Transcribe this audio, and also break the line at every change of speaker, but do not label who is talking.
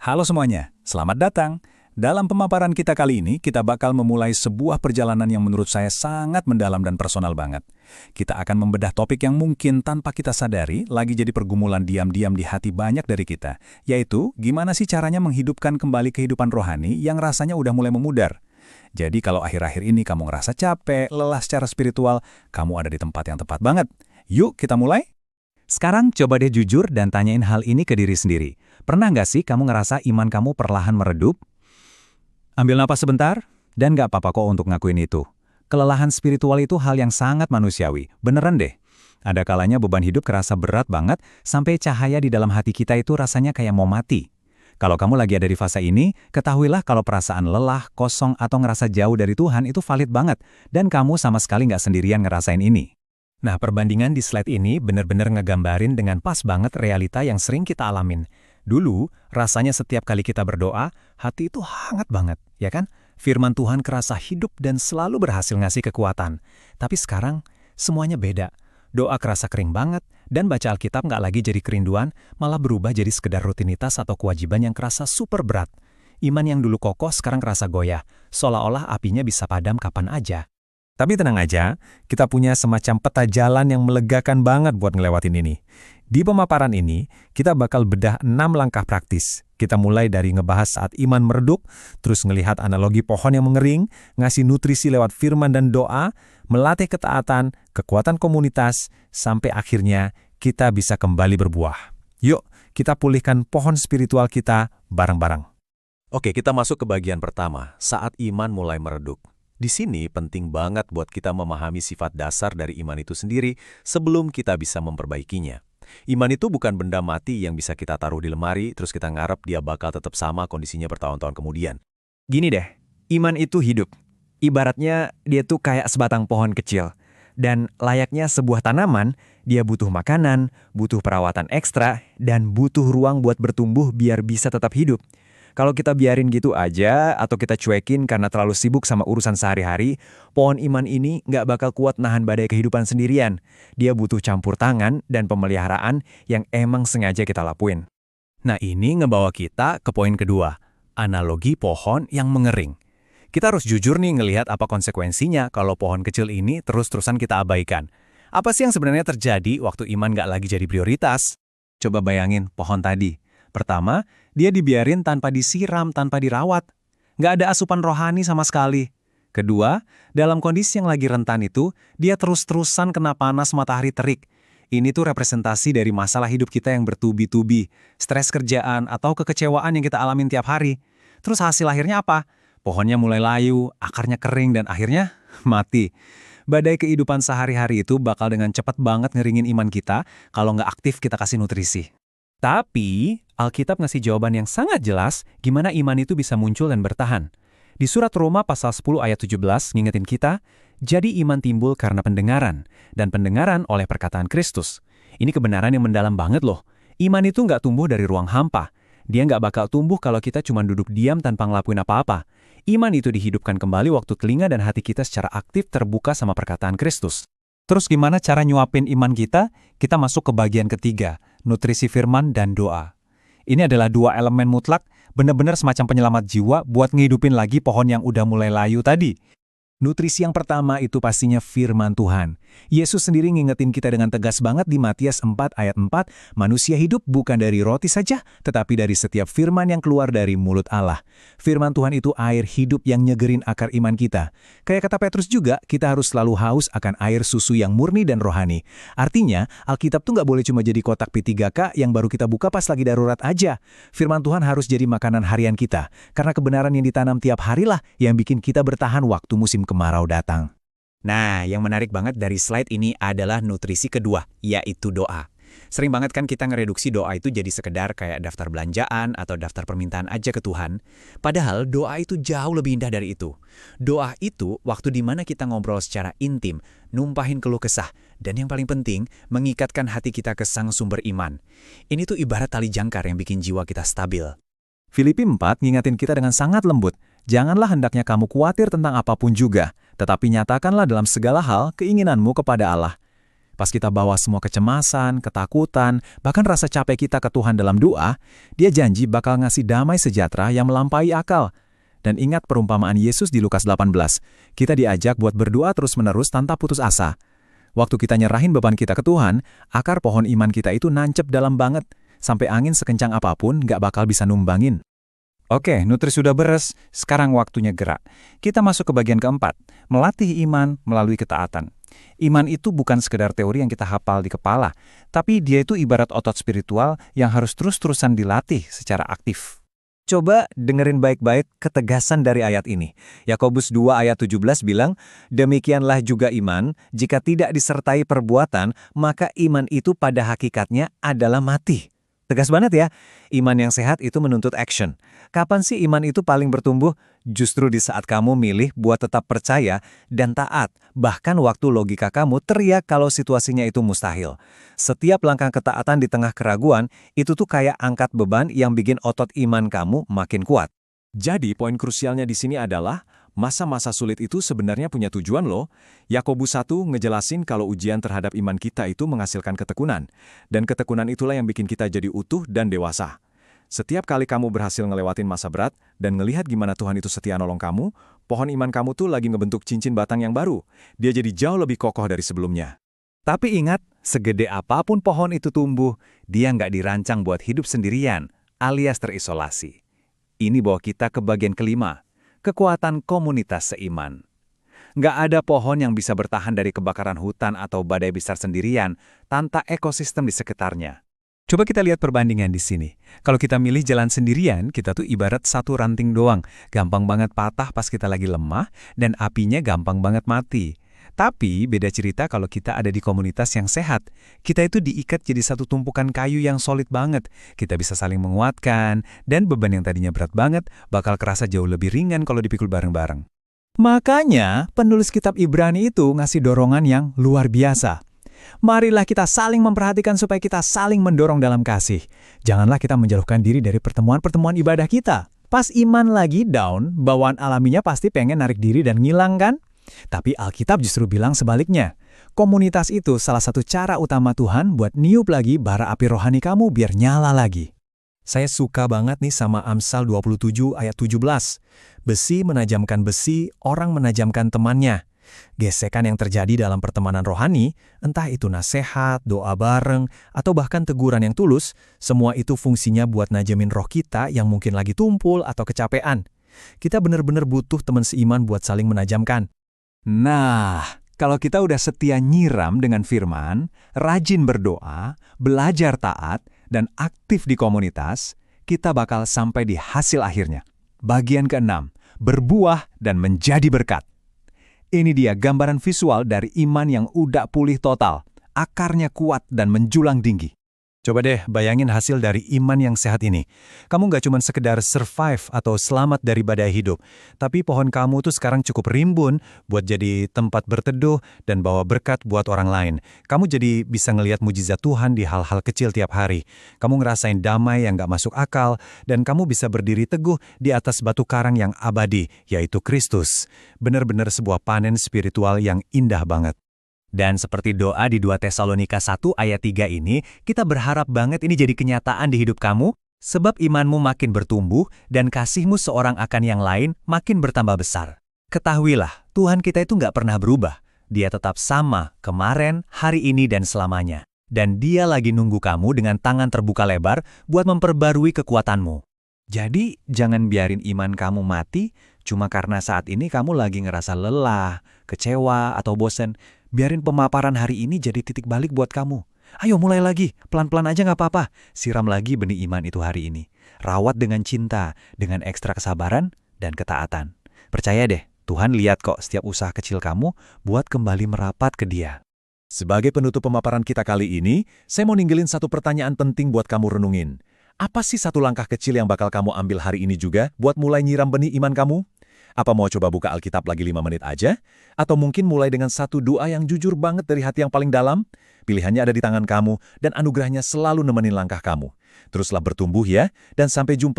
Halo semuanya, selamat datang. Dalam pemaparan kita kali ini, kita bakal memulai sebuah perjalanan yang menurut saya sangat mendalam dan personal banget. Kita akan membedah topik yang mungkin tanpa kita sadari lagi jadi pergumulan diam-diam di hati banyak dari kita, yaitu gimana sih caranya menghidupkan kembali kehidupan rohani yang rasanya udah mulai memudar. Jadi kalau akhir-akhir ini kamu ngerasa capek, lelah secara spiritual, kamu ada di tempat yang tepat banget. Yuk kita mulai? Sekarang coba deh jujur dan tanyain hal ini ke diri sendiri. Pernah nggak sih kamu ngerasa iman kamu perlahan meredup? Ambil napas sebentar, dan nggak apa-apa kok untuk ngakuin itu. Kelelahan spiritual itu hal yang sangat manusiawi, beneran deh. Ada kalanya beban hidup kerasa berat banget, sampai cahaya di dalam hati kita itu rasanya kayak mau mati. Kalau kamu lagi ada di fase ini, ketahuilah kalau perasaan lelah, kosong, atau ngerasa jauh dari Tuhan itu valid banget, dan kamu sama sekali nggak sendirian ngerasain ini. Nah, perbandingan di slide ini bener-bener ngegambarin dengan pas banget realita yang sering kita alamin. Dulu, rasanya setiap kali kita berdoa, hati itu hangat banget, ya kan? Firman Tuhan kerasa hidup dan selalu berhasil ngasih kekuatan. Tapi sekarang, semuanya beda. Doa kerasa kering banget, dan baca Alkitab nggak lagi jadi kerinduan, malah berubah jadi sekedar rutinitas atau kewajiban yang kerasa super berat. Iman yang dulu kokoh sekarang kerasa goyah, seolah-olah apinya bisa padam kapan aja. Tapi tenang aja, kita punya semacam peta jalan yang melegakan banget buat ngelewatin ini. Di pemaparan ini, kita bakal bedah 6 langkah praktis. Kita mulai dari ngebahas saat iman meredup, terus ngelihat analogi pohon yang mengering, ngasih nutrisi lewat firman dan doa, melatih ketaatan, kekuatan komunitas, sampai akhirnya kita bisa kembali berbuah. Yuk, kita pulihkan pohon spiritual kita bareng-bareng.
Oke, kita masuk ke bagian pertama, saat iman mulai meredup. Di sini penting banget buat kita memahami sifat dasar dari iman itu sendiri sebelum kita bisa memperbaikinya. Iman itu bukan benda mati yang bisa kita taruh di lemari, terus kita ngarep dia bakal tetap sama kondisinya bertahun-tahun kemudian.
Gini deh, iman itu hidup. Ibaratnya dia tuh kayak sebatang pohon kecil. Dan layaknya sebuah tanaman, dia butuh makanan, butuh perawatan ekstra, dan butuh ruang buat bertumbuh biar bisa tetap hidup. Kalau kita biarin gitu aja, atau kita cuekin karena terlalu sibuk sama urusan sehari-hari, pohon iman ini nggak bakal kuat nahan badai kehidupan sendirian. Dia butuh campur tangan dan pemeliharaan yang emang sengaja kita lakuin.
Nah, ini ngebawa kita ke poin kedua, analogi pohon yang mengering. Kita harus jujur nih ngelihat apa konsekuensinya kalau pohon kecil ini terus-terusan kita abaikan. Apa sih yang sebenarnya terjadi waktu iman nggak lagi jadi prioritas? Coba bayangin pohon tadi. Pertama, dia dibiarin tanpa disiram, tanpa dirawat. Nggak ada asupan rohani sama sekali. Kedua, dalam kondisi yang lagi rentan itu, dia terus-terusan kena panas matahari terik. Ini tuh representasi dari masalah hidup kita yang bertubi-tubi, stres kerjaan atau kekecewaan yang kita alamin tiap hari. Terus hasil akhirnya apa? Pohonnya mulai layu, akarnya kering, dan akhirnya mati. Badai kehidupan sehari-hari itu bakal dengan cepat banget ngeringin iman kita kalau nggak aktif kita kasih nutrisi. Tapi, Alkitab ngasih jawaban yang sangat jelas gimana iman itu bisa muncul dan bertahan. Di surat Roma pasal 10 ayat 17 ngingetin kita, jadi iman timbul karena pendengaran, dan pendengaran oleh perkataan Kristus. Ini kebenaran yang mendalam banget loh. Iman itu nggak tumbuh dari ruang hampa. Dia nggak bakal tumbuh kalau kita cuma duduk diam tanpa ngelakuin apa-apa. Iman itu dihidupkan kembali waktu telinga dan hati kita secara aktif terbuka sama perkataan Kristus. Terus gimana cara nyuapin iman kita? Kita masuk ke bagian ketiga, nutrisi firman dan doa. Ini adalah 2 elemen mutlak, benar-benar semacam penyelamat jiwa buat ngehidupin lagi pohon yang udah mulai layu tadi. Nutrisi yang pertama itu pastinya firman Tuhan. Yesus sendiri ngingetin kita dengan tegas banget di Matius 4 ayat 4, manusia hidup bukan dari roti saja, tetapi dari setiap firman yang keluar dari mulut Allah. Firman Tuhan itu air hidup yang nyegerin akar iman kita. Kayak kata Petrus juga, kita harus selalu haus akan air susu yang murni dan rohani. Artinya, Alkitab tuh nggak boleh cuma jadi kotak P3K yang baru kita buka pas lagi darurat aja. Firman Tuhan harus jadi makanan harian kita, karena kebenaran yang ditanam tiap harilah yang bikin kita bertahan waktu musim kemarau datang.
Nah, yang menarik banget dari slide ini adalah nutrisi kedua, yaitu doa. Sering banget kan kita ngereduksi doa itu jadi sekedar kayak daftar belanjaan atau daftar permintaan aja ke Tuhan. Padahal doa itu jauh lebih indah dari itu. Doa itu waktu dimana kita ngobrol secara intim, numpahin keluh kesah, dan yang paling penting, mengikatkan hati kita ke sang sumber iman. Ini tuh ibarat tali jangkar yang bikin jiwa kita stabil.
Filipi 4 ngingatin kita dengan sangat lembut, janganlah hendaknya kamu khawatir tentang apapun juga, tetapi nyatakanlah dalam segala hal keinginanmu kepada Allah. Pas kita bawa semua kecemasan, ketakutan, bahkan rasa capek kita ke Tuhan dalam doa, Dia janji bakal ngasih damai sejahtera yang melampaui akal. Dan ingat perumpamaan Yesus di Lukas 18, kita diajak buat berdoa terus-menerus tanpa putus asa. Waktu kita nyerahin beban kita ke Tuhan, akar pohon iman kita itu nancep dalam banget, sampai angin sekencang apapun nggak bakal bisa numbangin. Oke, nutri sudah beres, sekarang waktunya gerak. Kita masuk ke bagian keempat, melatih iman melalui ketaatan. Iman itu bukan sekedar teori yang kita hafal di kepala, tapi dia itu ibarat otot spiritual yang harus terus-terusan dilatih secara aktif. Coba dengerin baik-baik ketegasan dari ayat ini. Yakobus 2 ayat 17 bilang, demikianlah juga iman, jika tidak disertai perbuatan, maka iman itu pada hakikatnya adalah mati. Tegas banget ya, iman yang sehat itu menuntut action. Kapan sih iman itu paling bertumbuh? Justru di saat kamu milih buat tetap percaya dan taat, bahkan waktu logika kamu teriak kalau situasinya itu mustahil. Setiap langkah ketaatan di tengah keraguan, itu tuh kayak angkat beban yang bikin otot iman kamu makin kuat. Jadi poin krusialnya di sini adalah, masa-masa sulit itu sebenarnya punya tujuan loh. Yakobus 1 ngejelasin kalau ujian terhadap iman kita itu menghasilkan ketekunan. Dan ketekunan itulah yang bikin kita jadi utuh dan dewasa. Setiap kali kamu berhasil ngelewatin masa berat dan ngelihat gimana Tuhan itu setia nolong kamu, pohon iman kamu tuh lagi ngebentuk cincin batang yang baru. Dia jadi jauh lebih kokoh dari sebelumnya. Tapi ingat, segede apapun pohon itu tumbuh, dia nggak dirancang buat hidup sendirian, alias terisolasi. Ini bawa kita ke bagian kelima, kekuatan komunitas seiman. Nggak ada pohon yang bisa bertahan dari kebakaran hutan atau badai besar sendirian tanpa ekosistem di sekitarnya. Coba kita lihat perbandingan di sini. Kalau kita milih jalan sendirian, kita tuh ibarat satu ranting doang. Gampang banget patah pas kita lagi lemah, dan apinya gampang banget mati. Tapi beda cerita kalau kita ada di komunitas yang sehat. Kita itu diikat jadi satu tumpukan kayu yang solid banget. Kita bisa saling menguatkan, dan beban yang tadinya berat banget bakal kerasa jauh lebih ringan kalau dipikul bareng-bareng. Makanya, penulis kitab Ibrani itu ngasih dorongan yang luar biasa. Marilah kita saling memperhatikan supaya kita saling mendorong dalam kasih. Janganlah kita menjauhkan diri dari pertemuan-pertemuan ibadah kita. Pas iman lagi down, bawaan alaminya pasti pengen narik diri dan ngilang kan? Tapi Alkitab justru bilang sebaliknya. Komunitas itu salah satu cara utama Tuhan buat niup lagi bara api rohani kamu biar nyala lagi. Saya suka banget nih sama Amsal 27 ayat 17. Besi menajamkan besi, orang menajamkan temannya. Gesekan yang terjadi dalam pertemanan rohani, entah itu nasihat, doa bareng, atau bahkan teguran yang tulus, semua itu fungsinya buat najamin roh kita yang mungkin lagi tumpul atau kecapean. Kita benar-benar butuh teman seiman buat saling menajamkan. Nah, kalau kita udah setia nyiram dengan firman, rajin berdoa, belajar taat, dan aktif di komunitas, kita bakal sampai di hasil akhirnya. Bagian keenam, berbuah dan menjadi berkat. Ini dia gambaran visual dari iman yang udah pulih total, akarnya kuat dan menjulang tinggi. Coba deh bayangin hasil dari iman yang sehat ini. Kamu nggak cuma sekedar survive atau selamat dari badai hidup, tapi pohon kamu tuh sekarang cukup rimbun buat jadi tempat berteduh dan bawa berkat buat orang lain. Kamu jadi bisa ngelihat mujizat Tuhan di hal-hal kecil tiap hari. Kamu ngerasain damai yang nggak masuk akal, dan kamu bisa berdiri teguh di atas batu karang yang abadi, yaitu Kristus. Benar-benar sebuah panen spiritual yang indah banget. Dan seperti doa di 2 Tesalonika 1 ayat 3 ini, kita berharap banget ini jadi kenyataan di hidup kamu, sebab imanmu makin bertumbuh dan kasihmu seorang akan yang lain makin bertambah besar. Ketahuilah, Tuhan kita itu nggak pernah berubah. Dia tetap sama kemarin, hari ini, dan selamanya. Dan Dia lagi nunggu kamu dengan tangan terbuka lebar buat memperbarui kekuatanmu. Jadi, jangan biarin iman kamu mati cuma karena saat ini kamu lagi ngerasa lelah, kecewa, atau bosen. Biarin pemaparan hari ini jadi titik balik buat kamu. Ayo mulai lagi, pelan-pelan aja nggak apa-apa. Siram lagi benih iman itu hari ini. Rawat dengan cinta, dengan ekstra kesabaran dan ketaatan. Percaya deh, Tuhan lihat kok setiap usaha kecil kamu buat kembali merapat ke Dia. Sebagai penutup pemaparan kita kali ini, saya mau ninggalin satu pertanyaan penting buat kamu renungin. Apa sih satu langkah kecil yang bakal kamu ambil hari ini juga buat mulai nyiram benih iman kamu? Apa mau coba buka Alkitab lagi 5 menit aja? Atau mungkin mulai dengan satu doa yang jujur banget dari hati yang paling dalam? Pilihannya ada di tangan kamu, dan anugerahnya selalu nemenin langkah kamu. Teruslah bertumbuh ya, dan sampai jumpa